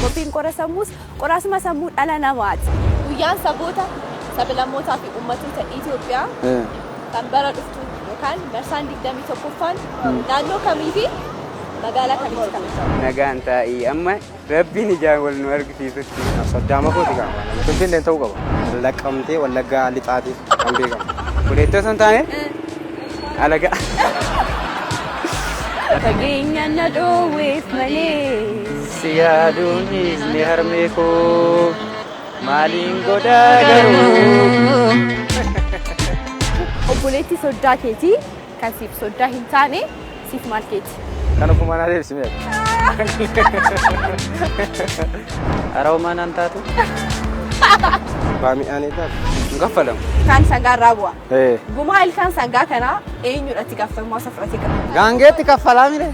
Kopiin qorasamus qorasuma sammuu dhala namaati. Guyyaan saboota sablammootaa fi uummattoota Itoophiyaa kan bara dhuftu yookaan marsaan 21ffaan naannoo kamii fi magaalaa kamitti kabajama? Nagaan taa'ii amma rabbiin ijaan wal nu argisiisutti. Saddaama kooti qaba. Finfinnee ta'uu qaba. Laqqamtee Wallaggaa lixaatiif kan beekamu. Buleettoo san taane alaga. Fageenya na dhoowweef malee Si yaaduunis ni harmee koo maaliin godhaa garuu. obboleetti soddaa keetii kan siif soddaa hin taane siif maal keeti? Kan ofuma naa deebisee. Araw maanaan taatu? Baami'aanii taatu. Hin kaffalamu. Kan sangaarraa bu'a. Eh. Gumaa ilkaan sangaa kanaa eenyudhatti gaafatamummaa isa fudhatee qaba? Gaangeetti kaffalaa mire.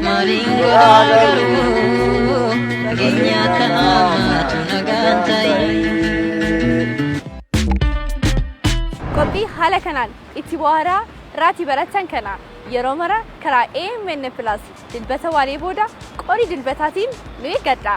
Maaliin godhaa garuu fageenya kanaatu nagaan ta'ii. Qophii haala kanaan itti bu'aaraa irratti baratan kana yeroo mara karaa AMN+ dilbata waalee booda qorii dilbataatiin nu eeggadha.